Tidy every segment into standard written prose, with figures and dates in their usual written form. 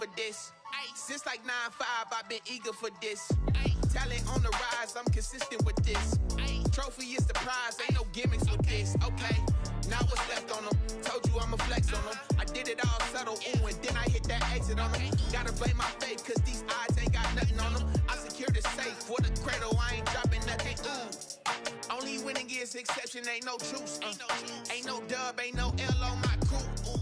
for this. Since like 9-5, I've been eager for this. Talent on the rise, I'm consistent with this. Trophy is the prize, ain't no gimmicks with this. Okay, now what's left on them? Told you I'ma flex on them. I did it all subtle, ooh, and then I hit that exit on them. Gotta blame my faith, cause these odds ain't got nothing on them. I secured the safe for the cradle, I ain't dropping nothing, ooh. Only winning is exception, ain't no truce. Ain't no dub, ain't no L on my crew, ooh.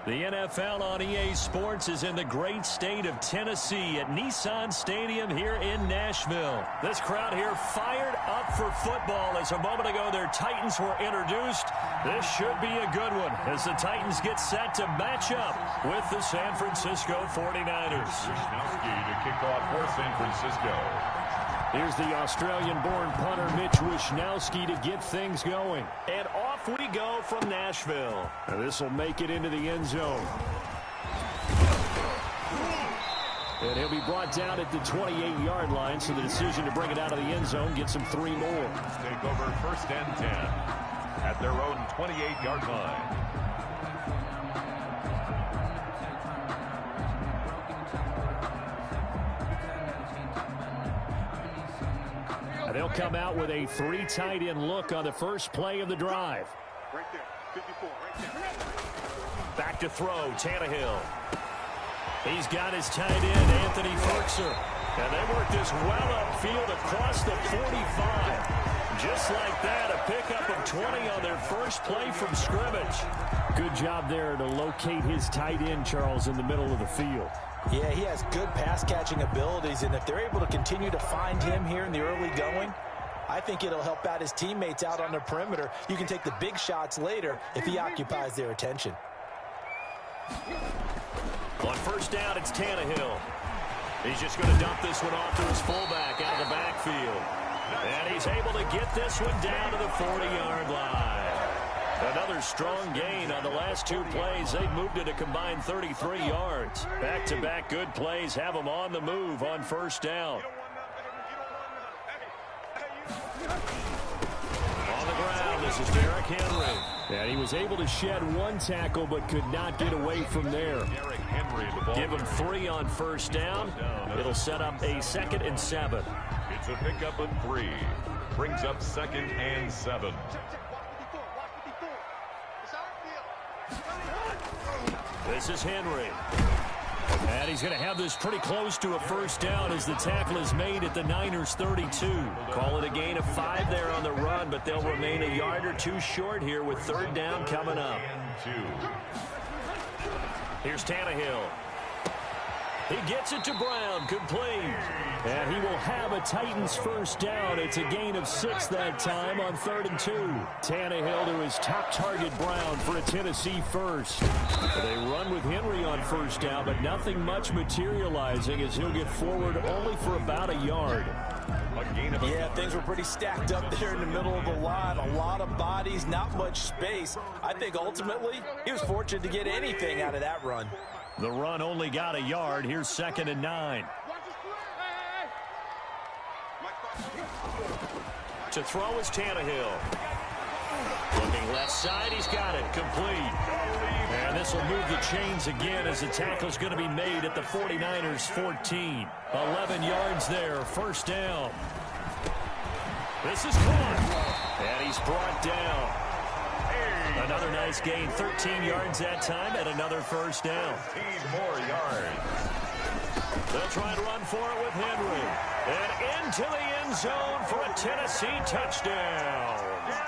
The NFL on EA Sports is in the great state of Tennessee at Nissan Stadium here in Nashville. This crowd here fired up for football as a moment ago their Titans were introduced. This should be a good one as the Titans get set to match up with the San Francisco 49ers. Wisnowski to kick off for San Francisco. Here's the Australian-born punter Mitch Wishnowsky to get things going. And off we go from Nashville. This will make it into the end zone. And he'll be brought down at the 28-yard line, so the decision to bring it out of the end zone gets him 3 more. Take over 1st and 10 at their own 28-yard line. They'll come out with a 3 tight end look on the first play of the drive. Right there, 54, right there. Back to throw, Tannehill. He's got his tight end, Anthony Ferguson. And they work this well upfield across the 45. Just like that, a pickup of 20 on their first play from scrimmage. Good job there to locate his tight end, Charles, in the middle of the field. Yeah, he has good pass-catching abilities, and if they're able to continue to find him here in the early going, I think it'll help out his teammates out on the perimeter. You can take the big shots later if he occupies their attention. On first down, it's Tannehill. He's just going to dump this one off to his fullback out of the backfield. And he's able to get this one down to the 40-yard line. Another strong gain on the last 2 plays. They've moved it a combined 33 yards. Back-to-back good plays have them on the move on first down. On the ground, this is Derrick Henry. And he was able to shed 1 tackle but could not get away from there. Give him 3 on first down. It'll set up a 2nd and 7. It's a pickup of 3. Brings up 2nd and 7. This is Henry. And he's going to have this pretty close to a first down as the tackle is made at the Niners 32. Call it a gain of 5 there on the run, but they'll remain a yard or 2 short here with 3rd down coming up. Here's Tannehill. He gets it to Brown, complete. And he will have a Titans first down. It's a gain of 6 that time on 3rd and 2. Tannehill to his top target, Brown, for a Tennessee first. They run with Henry on first down, but nothing much materializing as he'll get forward only for about a yard. Yeah, things were pretty stacked up there in the middle of the line. A lot of bodies, not much space. I think ultimately he was fortunate to get anything out of that run. The run only got a yard. Here's 2nd and 9. To throw is Tannehill. Looking left side, he's got it. Complete. And this will move the chains again as the tackle's going to be made at the 49ers 14. 11 yards there, first down. This is caught. And he's brought down. Another nice gain, 13 yards that time, and another first down. 15 more yards. They'll try to run for it with Henry. And into the end zone for a Tennessee touchdown.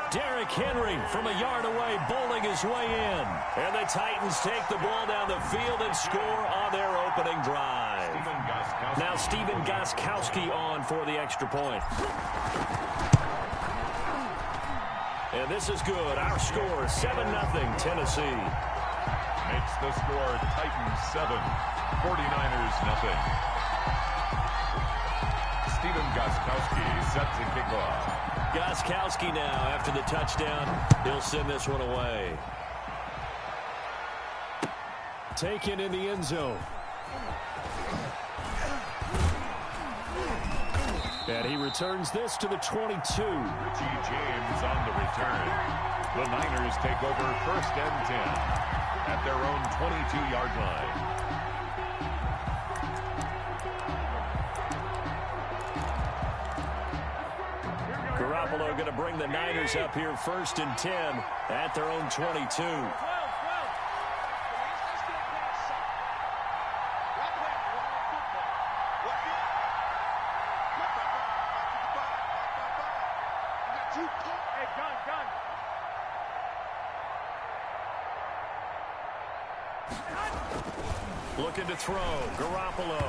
Derrick Henry from a yard away bowling his way in. And the Titans take the ball down the field and score on their opening drive. Now Stephen Gostkowski on for the extra point. And this is good. Our score, 7-0 Tennessee. Makes the score Titans 7, 49ers 0. Stephen Gostkowski set to kick off. Gostkowski now after the touchdown. He'll send this one away. Taken in the end zone. And he returns this to the 22. Richie James on the return. The Niners take over 1st and 10. at their own 22-yard line. Garoppolo going to bring the Niners up here 1st and 10 at their own 22. Looking to throw. Garoppolo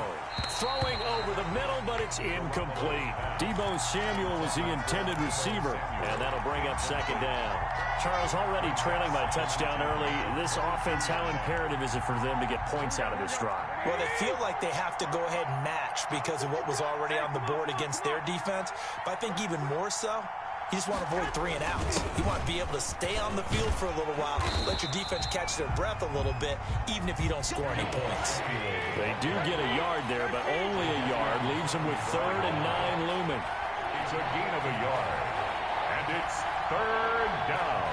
throwing over the middle, but it's incomplete. Deebo Samuel was the intended receiver, and that'll bring up 2nd down. Charles, already trailing by a touchdown early. This offense, how imperative is it for them to get points out of this drive? Well, they feel like they have to go ahead and match because of what was already on the board against their defense. But I think even more so, you just want to avoid 3 and outs. You want to be able to stay on the field for a little while, let your defense catch their breath a little bit, even if you don't score any points. They do get a yard there, but only a yard. Leaves them with 3rd and 9 looming. It's a gain of a yard, and it's 3rd down.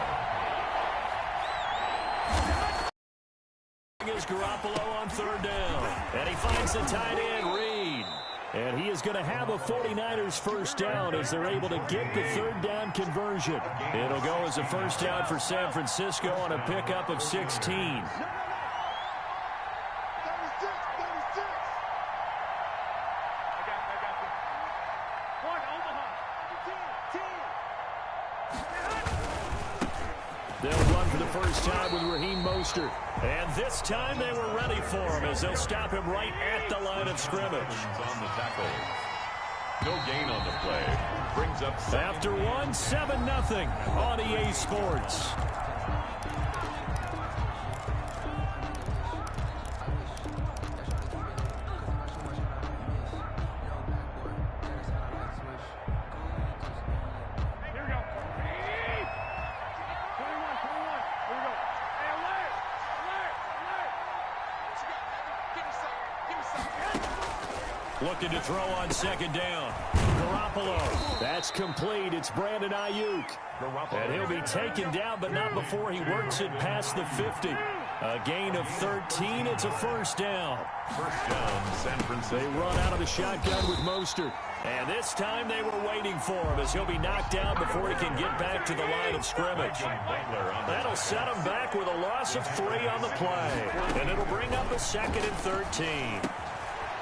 Is Garoppolo on 3rd down, and he finds the tight end, Reed. And he is going to have a 49ers 1st down as they're able to get the 3rd down conversion. It'll go as a 1st down for San Francisco on a pickup of 16. They'll run for the first time with Raheem Mostert. And this time they were ready for him as they'll stop him right at the line of scrimmage. On the tackle. No gain on the play. Brings up after 7-0 on EA Sports. Looking to throw on 2nd down. Garoppolo. That's complete. It's Brandon Ayuk. And he'll be taken down, but not before he works it past the 50. A gain of 13. It's a 1st down. 1st down, San Francisco. They run out of the shotgun with Mostert. And this time they were waiting for him as he'll be knocked down before he can get back to the line of scrimmage. That'll set him back with a loss of 3 on the play. And it'll bring up a 2nd and 13.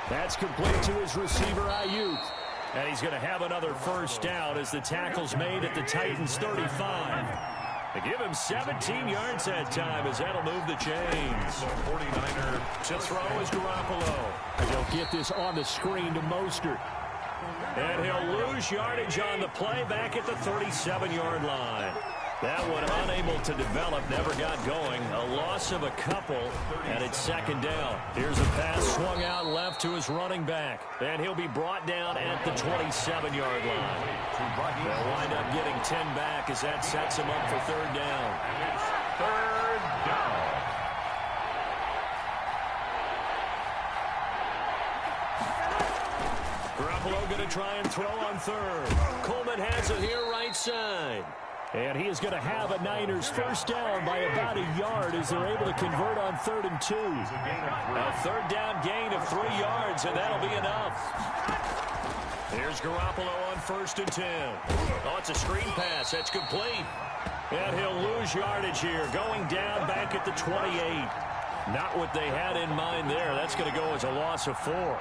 That's complete to his receiver, Ayuk. And he's going to have another 1st down as the tackle's made at the Titans' 35. They give him 17 yards that time as that'll move the chains. 49er to throw is Garoppolo. And he'll get this on the screen to Mostert. And he'll lose yardage on the play back at the 37-yard line. That one unable to develop, never got going. A loss of a couple, and it's 2nd down. Here's a pass swung out left to his running back. And he'll be brought down at the 27-yard line. They'll wind up getting 10 back as that sets him up for 3rd down. And it's 3rd down. Garoppolo going to try and throw on 3rd. Coleman has it here right side. And he is going to have a Niners 1st down by about a yard as they're able to convert on 3rd and 2. A 3rd down gain of 3 yards, and that'll be enough. Here's Garoppolo on 1st and 10. Oh, it's a screen pass. That's complete. And he'll lose yardage here, going down back at the 28. Not what they had in mind there. That's going to go as a loss of 4.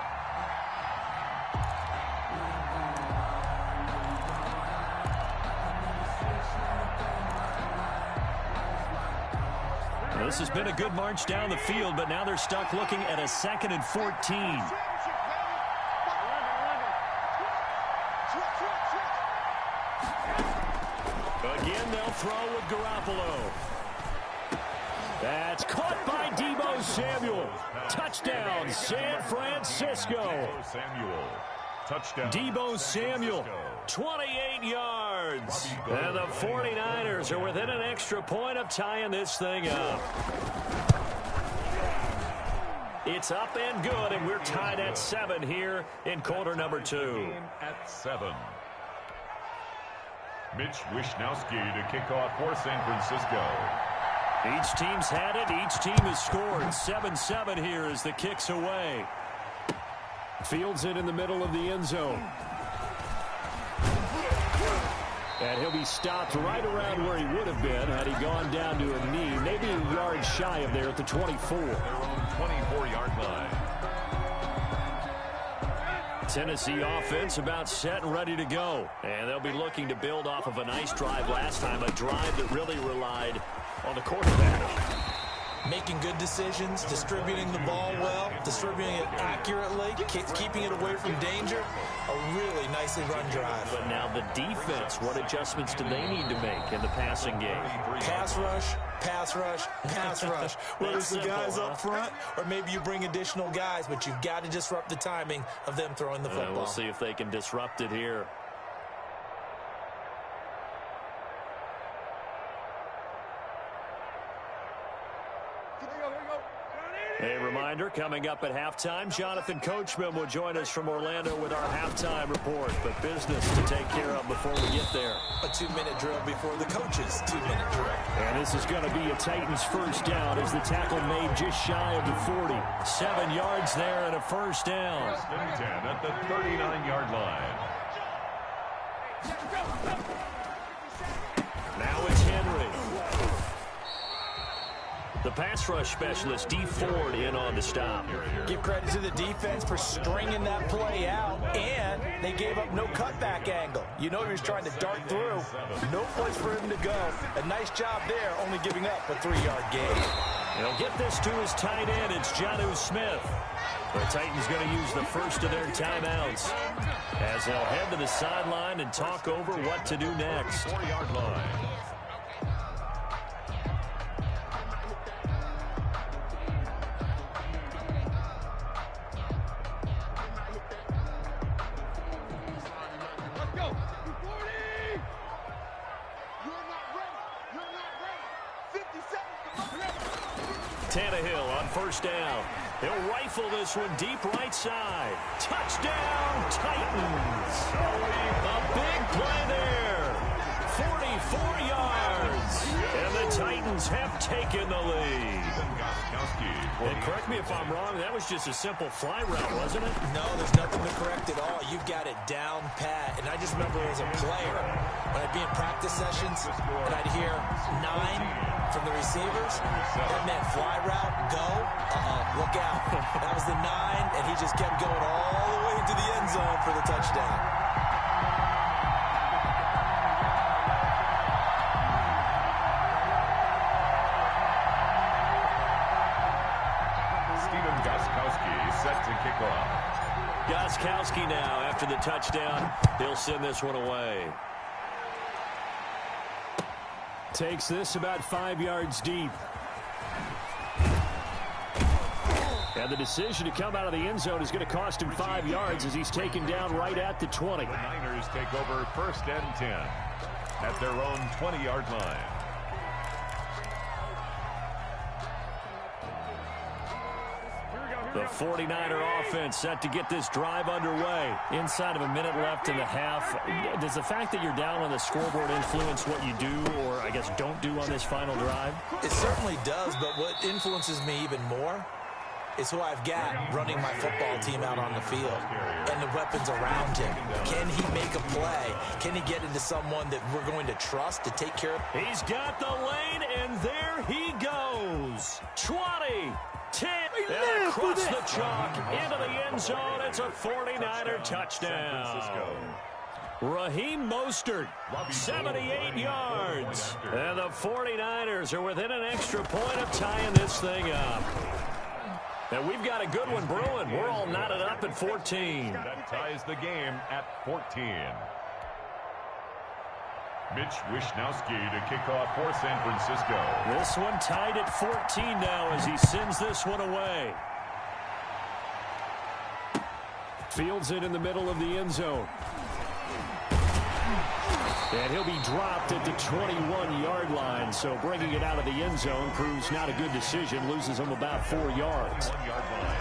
This has been a good march down the field, but now they're stuck looking at a 2nd and 14. Again, they'll throw with Garoppolo. That's caught by Deebo Samuel. Touchdown, San Francisco. Touchdown. Deebo Samuel, 28 yards. And the 49ers are within an extra point of tying this thing up. It's up and good, and we're tied at 7 here in quarter number 2. At 7. Mitch Wishnowsky to kick off for San Francisco. Each team's had it. Each team has scored. 7-7 here as the kick's away. Fields it in the middle of the end zone. And he'll be stopped right around where he would have been had he gone down to a knee, maybe a yard shy of there at the 24. Their own 24-yard line. Tennessee offense about set and ready to go. And they'll be looking to build off of a nice drive last time, a drive that really relied on the quarterback. Making good decisions, distributing the ball well, distributing it accurately, keeping it away from danger. A really nicely run drive. But now the defense, what adjustments do they need to make in the passing game? Pass rush, pass rush, pass rush. Whether it's the guys up front or maybe you bring additional guys, but you've got to disrupt the timing of them throwing the football. We'll see if they can disrupt it here. A reminder, coming up at halftime, Jonathan Coachman will join us from Orlando with our halftime report. But business to take care of before we get there. A 2-minute drill before the coach's 2-minute drill. And this is going to be a Titans first down as the tackle made just shy of the 40. 7 yards there and a first down. First and 10 at the 39-yard line. Now it's Henry. The pass rush specialist, D. Ford, in on the stop. Give credit to the defense for stringing that play out, and they gave up no cutback angle. You know he was trying to dart through. No place for him to go. A nice job there, only giving up a 3-yard gain. He'll get this to his tight end. It's Jonnu Smith. The Titans going to use the first of their timeouts as they'll head to the sideline and talk over what to do next. 4-yard line. Tannehill on first down. He'll rifle this one deep right side. Touchdown, Titans. A big play there. 44 yards. And the Titans have taken the lead. And correct me if I'm wrong, that was just a simple fly route, wasn't it? No, there's nothing to correct at all. You've got it down pat. And I just remember as a player, when I'd be in practice sessions, and I'd hear 9 from the receivers, that meant fly route, go, look out. That was the 9, and he just kept going all the way into the end zone for the touchdown. Set to kick off. Gostkowski now after the touchdown. He'll send this one away. Takes this about 5 yards deep. And the decision to come out of the end zone is going to cost him 5 yards as he's taken down right at the 20. The Niners take over first and 10 at their own 20-yard line. The 49er offense set to get this drive underway. Inside of a minute left in the half. Does the fact that you're down on the scoreboard influence what you do or, I guess, don't do on this final drive? It certainly does, but what influences me even more is who I've got running my football team out on the field and the weapons around him. Can he make a play? Can he get into someone that we're going to trust to take care of? He's got the lane, and there he goes. 20, 10, and across the chalk into the end zone. It's a 49er touchdown. Raheem Mostert, 78 yards. And the 49ers are within an extra point of tying this thing up. And we've got a good one brewing. We're all knotted up at 14. That ties the game at 14. Mitch Wishnowsky to kick off for San Francisco. This one tied at 14 now as he sends this one away. Fields it in the middle of the end zone. And he'll be dropped at the 21-yard line, so bringing it out of the end zone proves not a good decision, loses him about 4 yards. 1-yard line.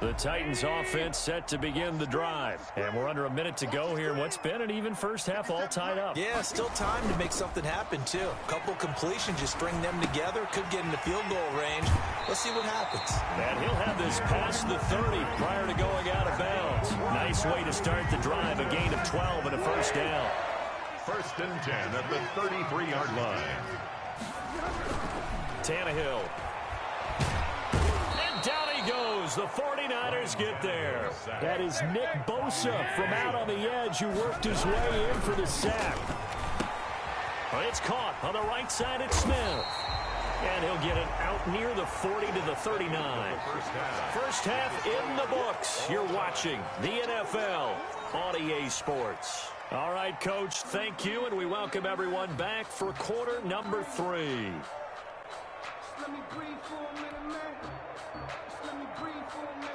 The Titans offense set to begin the drive. And we're under a minute to go here. What's been an even first half all tied up. Yeah, still time to make something happen, too. A couple completions, just string them together. Could get into field goal range. Let's see what happens. And he'll have this past the 30 prior to going out of bounds. Nice way to start the drive. A gain of 12 and a first down. 1st and 10 at the 33-yard line. Tannehill. And down he goes. The 49ers get there. That is Nick Bosa from out on the edge who worked his way in for the sack. It's caught on the right side at Smith. And he'll get it out near the 40 to the 39. First half in the books. You're watching the NFL on EA Sports. All right, Coach, thank you, and we welcome everyone back for quarter number 3.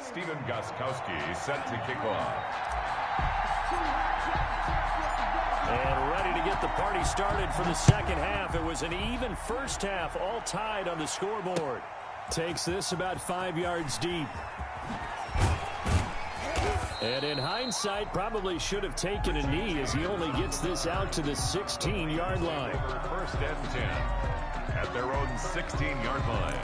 Steven Gostkowski set to kick off. And ready to get the party started for the second half. It was an even first half, all tied on the scoreboard. Takes this about 5 yards deep. And in hindsight, probably should have taken a knee as he only gets this out to the 16-yard line. 1st and 10 at their own 16-yard line.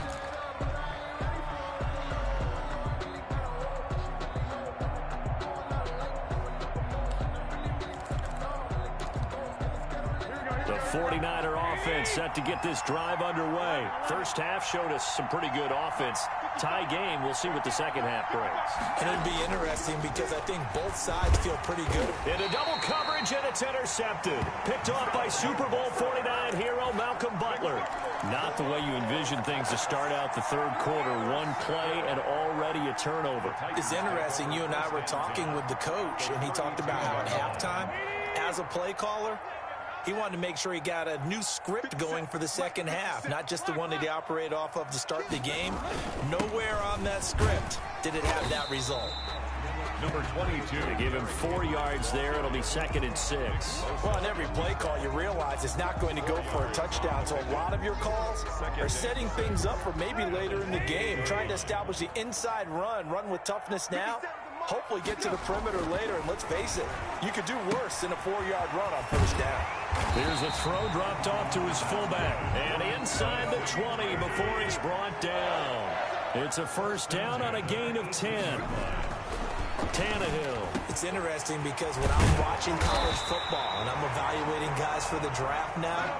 The 49er offense set to get this drive underway. First half showed us some pretty good offense. Tie game. We'll see what the second half brings. And it'll be interesting because I think both sides feel pretty good. Into double coverage, and it's intercepted. Picked off by Super Bowl 49 hero Malcolm Butler. Not the way you envision things to start out the third quarter. One play and already a turnover. It's interesting. You and I were talking with the coach, and he talked about how at halftime, as a play caller, he wanted to make sure he got a new script going for the second half, not just the one that he operated off of to start the game. Nowhere on that script did it have that result. Number 22. They give him 4 yards there. It'll be 2nd and 6. Well, on every play call, you realize it's not going to go for a touchdown. So a lot of your calls are setting things up for maybe later in the game, trying to establish the inside run with toughness now. Hopefully get to the perimeter later, and let's face it, you could do worse than a 4-yard run on first down. Here's a throw dropped off to his fullback. And inside the 20 before he's brought down. It's a first down on a gain of 10. Tannehill. It's interesting because when I'm watching college football and I'm evaluating guys for the draft now,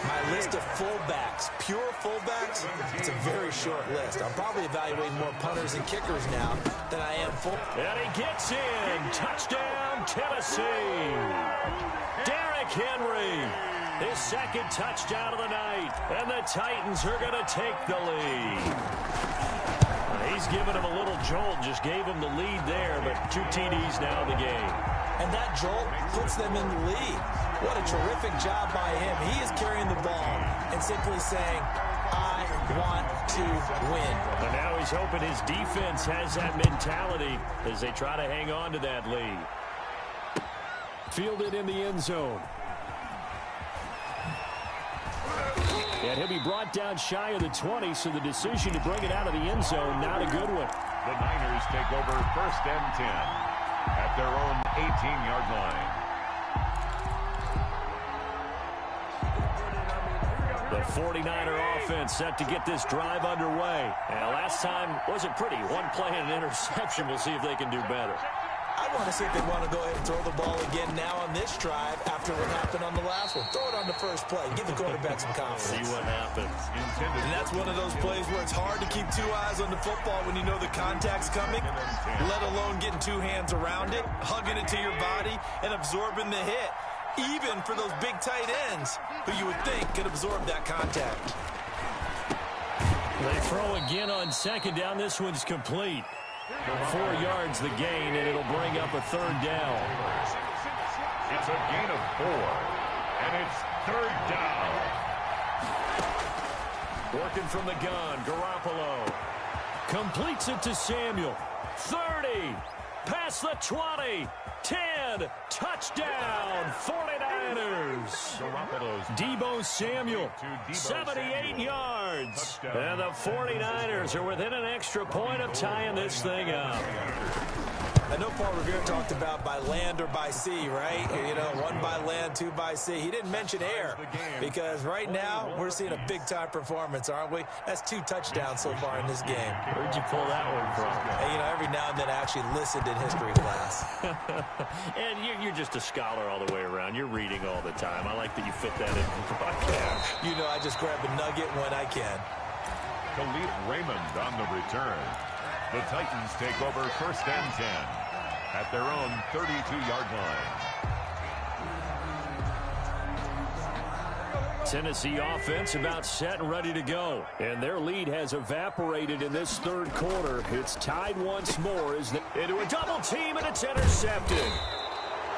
my list of fullbacks, pure fullbacks, it's a very short list. I'm probably evaluating more punters and kickers now than I am full. And he gets in. Touchdown, Tennessee. Derrick Henry. His second touchdown of the night. And the Titans are going to take the lead. He's given him a little jolt, just gave him the lead there, but 2 TDs now in the game. And that jolt puts them in the lead. What a terrific job by him. He is carrying the ball and simply saying, I want to win. And now he's hoping his defense has that mentality as they try to hang on to that lead. Fielded in the end zone. And he'll be brought down shy of the 20, so the decision to bring it out of the end zone, not a good one. The Niners take over 1st and 10 at their own 18-yard line. The 49er offense set to get this drive underway. And last time wasn't pretty. One play and an interception. We'll see if they can do better. I want to see if they want to go ahead and throw the ball again now on this drive after what happened on the last one. Throw it on the first play. Give the quarterback some confidence. See what happens. And that's one of those plays where it's hard to keep 2 eyes on the football when you know the contact's coming, let alone getting 2 hands around it, hugging it to your body, and absorbing the hit, even for those big tight ends who you would think could absorb that contact. They throw again on second down. This one's complete. 4 yards the gain, and it'll bring up a 3rd down. It's a gain of 4, and it's 3rd down. Working from the gun, Garoppolo completes it to Samuel. 30. Past the 20. 10. Touchdown. 49ers. Deebo Samuel. 78 yards. And the 49ers are within an extra point of tying this thing up. I know Paul Revere talked about by land or by sea, right? You know, one by land, two by sea. He didn't mention air because right now we're seeing a big-time performance, aren't we? That's 2 touchdowns so far in this game. Where'd you pull that one from? And, you know, every now and then I actually listened in history class. And you're just a scholar all the way around. You're reading all the time. I like that you fit that in the broadcast. You know, I just grab a nugget when I can. Khalif Raymond on the return. The Titans take over 1st and 10 at their own 32-yard line. Tennessee offense about set and ready to go. And their lead has evaporated in this third quarter. It's tied once more into a double team, and it's intercepted.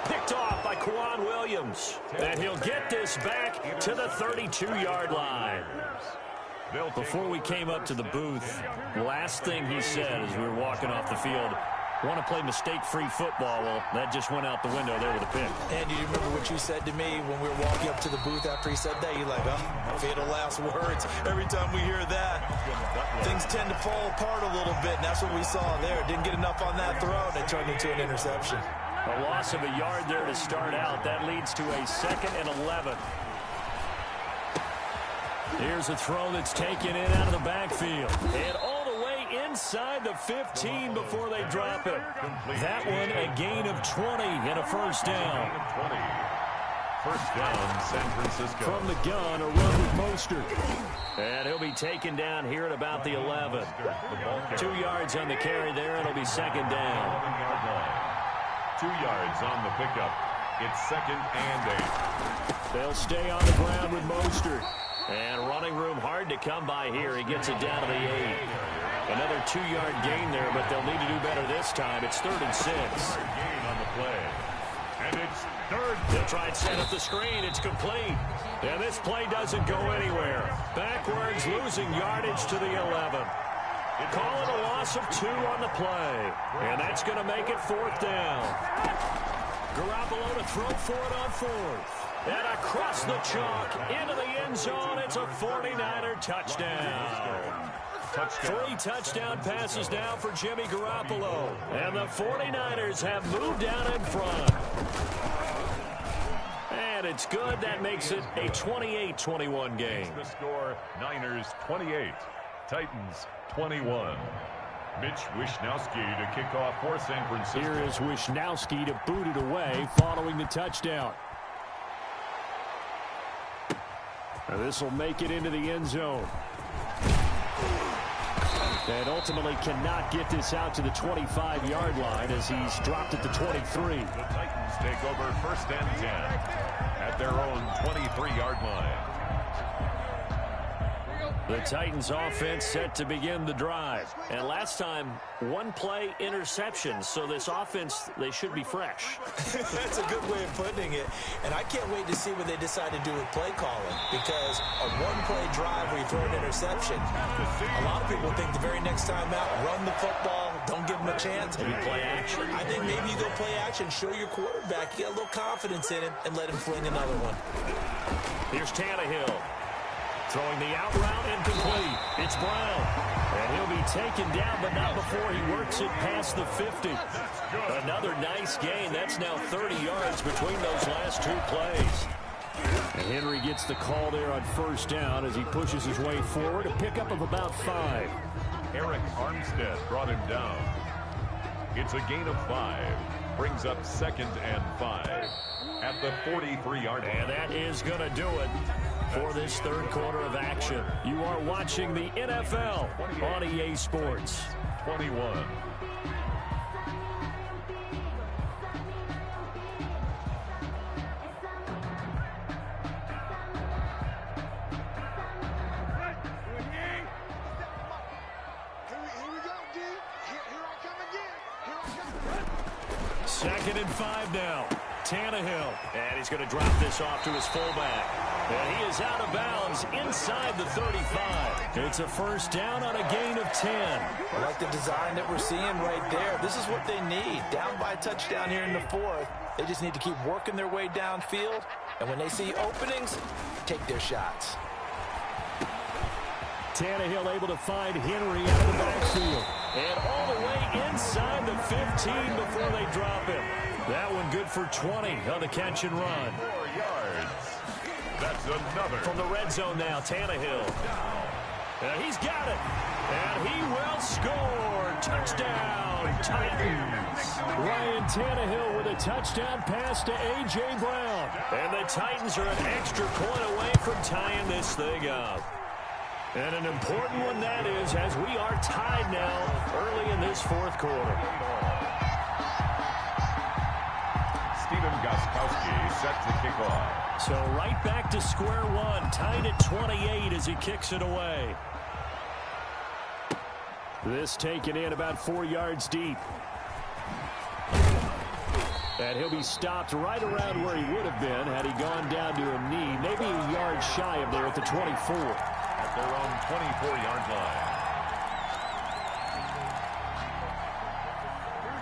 Picked off by Quan Williams. And he'll get this back to the 32-yard line. Before we came up to the booth, last thing he said as we were walking off the field, want to play mistake-free football. Well, that just went out the window there with a pick. And do you remember what you said to me when we were walking up to the booth after he said that? You're like, oh, fatal last words. Every time we hear that, things tend to fall apart a little bit, and that's what we saw there. Didn't get enough on that throw, and it turned into an interception. A loss of a yard there to start out. That leads to a 2nd and 11. Here's a throw that's taken in out of the backfield. And all the way inside the 15 before they drop it. That one a gain of 20 and a first down. 1st down, San Francisco. From the gun, a run with Mostert. And he'll be taken down here at about the 11. 2 yards on the carry there. It'll be 2nd down. 2 yards on the pickup. It's 2nd and 8. They'll stay on the ground with Mostert. And running room hard to come by here. He gets it down to the 8. Another 2-yard gain there, but they'll need to do better this time. It's 3rd and 6. Gain on the play. And it's 3rd. They'll try and set up the screen. It's complete. And this play doesn't go anywhere. Backwards, losing yardage to the 11. Call it a loss of 2 on the play. And that's going to make it 4th down. Garoppolo to throw for it on 4th. And across the chalk, into the end zone, it's a 49er touchdown. 3 touchdown passes now for Jimmy Garoppolo. And the 49ers have moved down in front. And it's good. That makes it a 28-21 game. The score, Niners 28, Titans 21. Mitch Wishnowsky to kick off for San Francisco. Here is Wishnowsky to boot it away following the touchdown. This will make it into the end zone. And ultimately cannot get this out to the 25-yard line as he's dropped at the 23. The Titans take over 1st and 10 at their own 23-yard line. The Titans offense set to begin the drive. And last time, 1 play interception. So this offense, they should be fresh. That's a good way of putting it. And I can't wait to see what they decide to do with play calling. Because a 1-play drive where you throw an interception, a lot of people think the very next time out, run the football, don't give them a chance. Maybe play action. I think maybe you go play action, show your quarterback, you get a little confidence in him, and let him fling another one. Here's Tannehill. Throwing the out route incomplete. It's Brown. And he'll be taken down, but not before he works it past the 50. Another nice gain. That's now 30 yards between those last 2 plays. And Henry gets the call there on 1st down as he pushes his way forward. A pickup of about 5. Eric Armstead brought him down. It's a gain of 5. Brings up 2nd and 5 at the 43-yard line. And that is going to do it for this third quarter of action. You are watching the NFL on EA Sports. 21. 2nd and 5 now. Tannehill, and he's going to drop this off to his fullback. And he is out of bounds inside the 35. It's a first down on a gain of 10. I like the design that we're seeing right there. This is what they need. Down by a touchdown here in the 4th. They just need to keep working their way downfield. And when they see openings, take their shots. Tannehill able to find Henry out of the backfield. And all the way inside the 15 before they drop him. That one good for 20 on the catch and run. 4 yards. That's another. From the red zone now, Tannehill. He's got it. And he will score. Touchdown, Titans. Ryan Tannehill with a touchdown pass to A.J. Brown. And the Titans are an extra point away from tying this thing up. And an important one that is, as we are tied now early in this 4th quarter. Stephen Gostkowski set to kick off. So right back to square one, tied at 28 as he kicks it away. This taken in about 4 yards deep. And he'll be stopped right around where he would have been had he gone down to a knee, maybe a yard shy of there at the 24. At their own 24-yard line.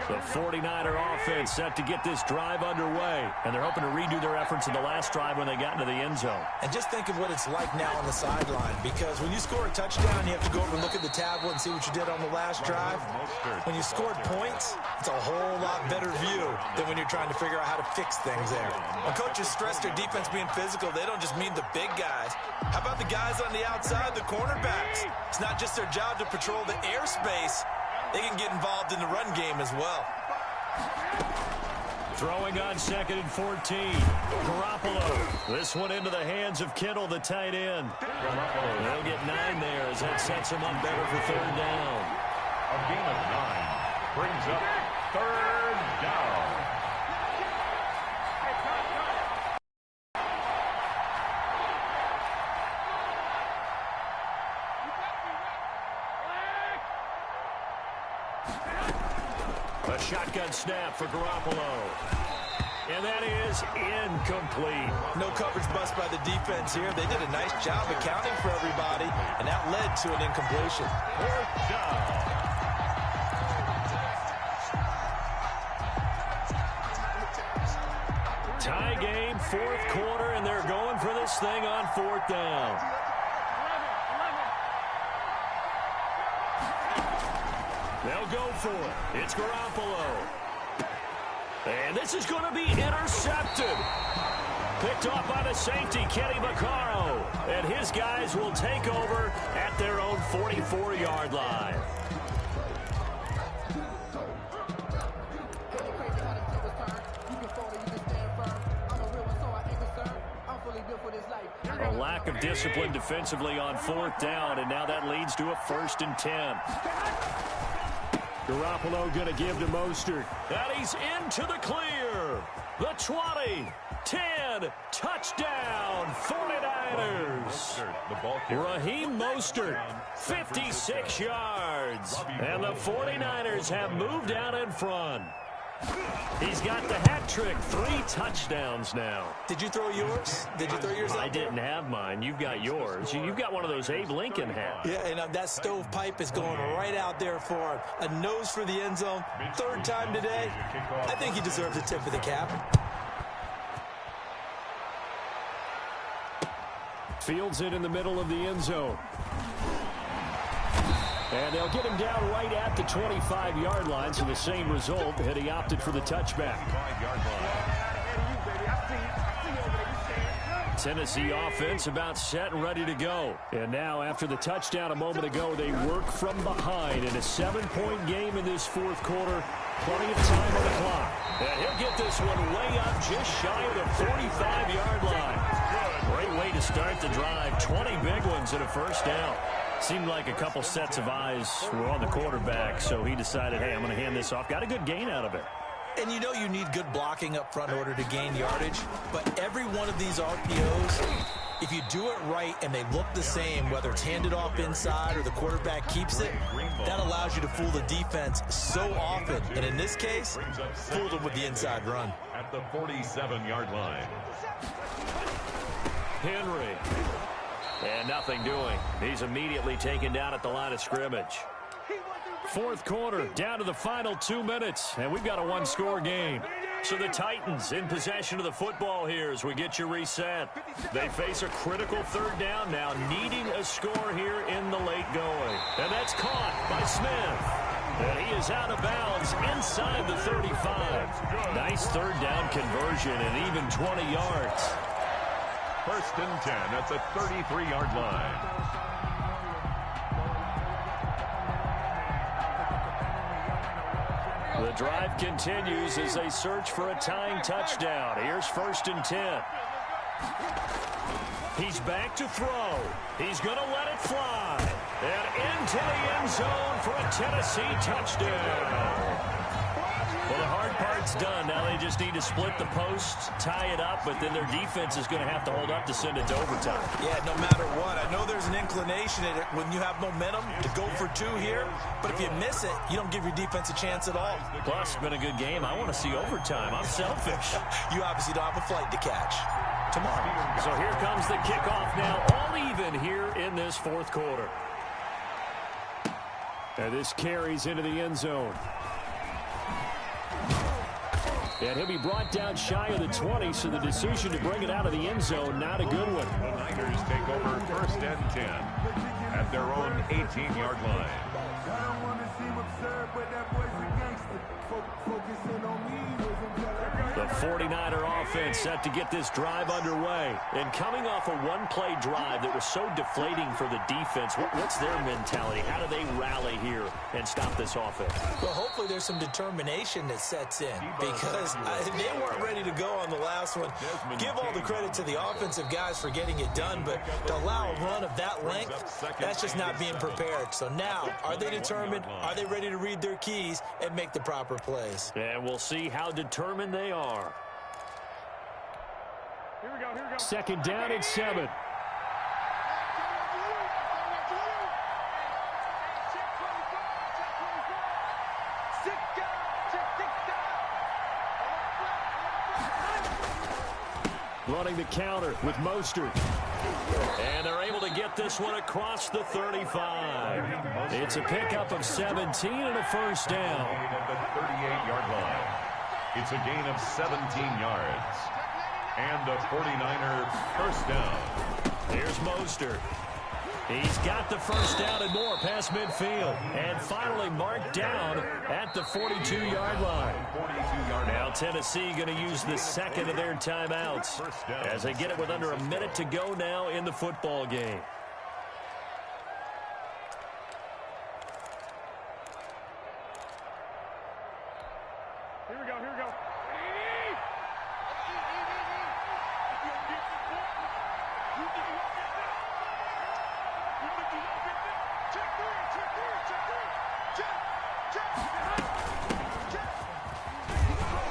The 49er offense set to get this drive underway. And they're hoping to redo their efforts in the last drive when they got into the end zone. And just think of what it's like now on the sideline. Because when you score a touchdown, you have to go over and look at the tablet and see what you did on the last drive. When you scored points, it's a whole lot better view than when you're trying to figure out how to fix things there. When coaches stress their defense being physical, they don't just mean the big guys. How about the guys on the outside, the cornerbacks? It's not just their job to patrol the airspace. They can get involved in the run game as well. Throwing on 2nd and 14. Garoppolo. This one into the hands of Kittle, the tight end. They'll get 9 there as that sets him up better for 3rd down. A gain of 9 brings up 3rd down. A shotgun snap for Garoppolo. And that is incomplete. No coverage bust by the defense here. They did a nice job accounting for everybody, and that led to an incompletion. 4th down. Tie game, 4th quarter, and they're going for this thing on 4th down. They'll go for it. It's Garoppolo. And this is going to be intercepted. Picked off by the safety, Kenny Vaccaro. And his guys will take over at their own 44-yard line. A lack of discipline defensively on 4th down, and now that leads to a 1st and 10. Garoppolo going to give to Mostert. And he's into the clear. The 20, 10, touchdown, 49ers. Raheem Mostert, 56 yards. And the 49ers have moved out in front. He's got the hat trick, 3 touchdowns now. Did you throw yours? Did you throw yours out? I didn't have mine. You've got yours. You've got one of those Abe Lincoln hats. Yeah, and that stovepipe is going right out there for him. A nose for the end zone. 3rd time today. I think he deserves a tip of the cap. Fields it in the middle of the end zone. And they'll get him down right at the 25-yard line, so the same result, and he opted for the touchback. Tennessee offense about set and ready to go. And now, after the touchdown a moment ago, they work from behind in a 7-point game in this 4th quarter. Plenty of time on the clock. And he'll get this one way up just shy of the 45-yard line. Great way to start the drive. 20 big ones and a 1st down. Seemed like a couple sets of eyes were on the quarterback, so he decided, hey, I'm going to hand this off. Got a good gain out of it. And you know you need good blocking up front in order to gain yardage, but every one of these RPOs If you do it right and they look the same, whether it's handed off inside or the quarterback keeps it, that allows you to fool the defense so often. And in this case, fooled them with the inside run. At the 47-yard line. Henry. And nothing doing. He's immediately taken down at the line of scrimmage. Fourth quarter, down to the final 2 minutes, and we've got a one-score game. So the Titans in possession of the football here as we get you reset. They face a critical third down now, needing a score here in the late going. And that's caught by Smith. And he is out of bounds inside the 35. Nice third down conversion and even 20 yards. First and 10 at the 33-yard line. The drive continues as they search for a tying touchdown. Here's first and 10. He's back to throw. He's going to let it fly. And into the end zone for a Tennessee touchdown. Well, the hard part's done. Now they just need to split the posts, tie it up, but then their defense is going to have to hold up to send it to overtime. Yeah, no matter what. I know there's an inclination in it when you have momentum to go for two here, but if you miss it, you don't give your defense a chance at all. Plus, it's been a good game. I want to see overtime. I'm selfish. You obviously don't have a flight to catch tomorrow. So here comes the kickoff now, all even here in this fourth quarter. And this carries into the end zone. And he'll be brought down shy of the 20, so the decision to bring it out of the end zone, not a good one. The Niners take over first and 10 at their own 18-yard line. The 49er offense set to get this drive underway. And coming off a one-play drive that was so deflating for the defense, what's their mentality? How do they rally here and stop this offense? Well, hopefully there's some determination that sets in because they weren't ready to go on the last one. Give all the credit to the offensive guys for getting it done, but to allow a run of that length, that's just not being prepared. So now, are they determined? Are they ready to read their keys and make the proper plays? And we'll see how determined they are. Here we go. Second down and 7. Running the counter with Mostert. And they're able to get this one across the 35. It's a pickup of 17 and a first down. At the 38-yard line. It's a gain of 17 yards. And a 49er first down. Here's Mostert. He's got the first down and more past midfield. And finally marked down at the 42-yard line. Now Tennessee going to use the second of their timeouts as they get it with under a minute to go now in the football game. Here we go.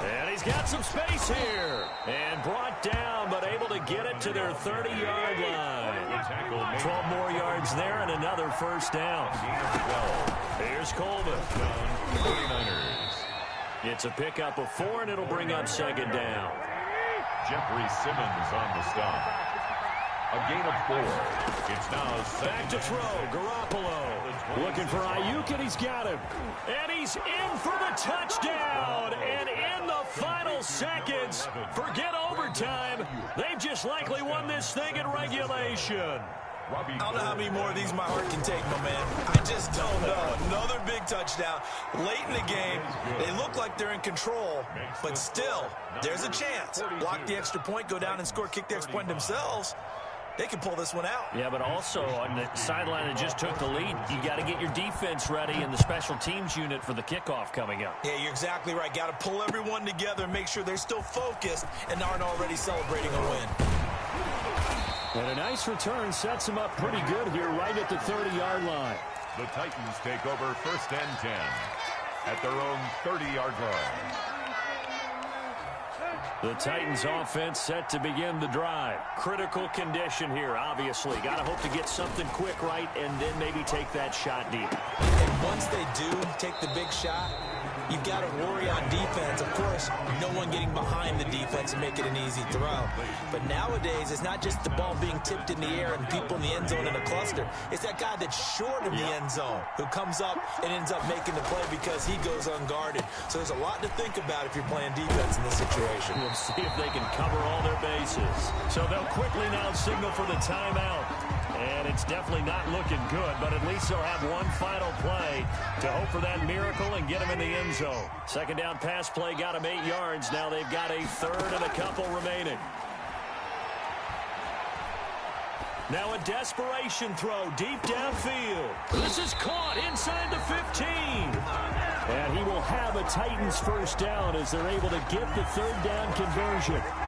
And he's got some space here. And brought down, but able to get it to their 30-yard line. 12 more yards there and another first down. Here's Coleman. 49ers. It's a pickup of 4, and it'll bring up second down. Jeffrey Simmons on the stop. A gain of 4. It's now Back to throw. Garoppolo looking for Ayuk, and he's got him. And he's in for the touchdown. And in the final seconds, forget overtime. They've just likely won this thing in regulation. I don't know how many more of these my heart can take, my man. I just don't know. Another big touchdown late in the game. They look like they're in control, but still, there's a chance. Block the extra point, go down and score, kick the extra point themselves. They can pull this one out. Yeah, but also on the sideline that just took the lead, you got to get your defense ready and the special teams unit for the kickoff coming up. Yeah, you're exactly right. Got to pull everyone together and make sure they're still focused and aren't already celebrating a win. And a nice return sets him up pretty good here right at the 30-yard line. The Titans take over first and 10 at their own 30-yard line. The Titans offense set to begin the drive. Critical condition here, obviously. Got to hope to get something quick right and then maybe take that shot deep. And once they do take the big shot, you've got to worry on defense. Of course, no one getting behind the defense and make it an easy throw. But nowadays, it's not just the ball being tipped in the air and people in the end zone in a cluster. It's that guy that's short of the end zone who comes up and ends up making the play because he goes unguarded. So there's a lot to think about if you're playing defense in this situation. We'll see if they can cover all their bases. So they'll quickly now signal for the timeout. And it's definitely not looking good, but at least they'll have one final play to hope for that miracle and get him in the end zone. Second down pass play got him 8 yards. Now they've got a third and a couple remaining. Now a desperation throw deep downfield. This is caught inside the 15. And he will have a Titans first down as they're able to get the third down conversion.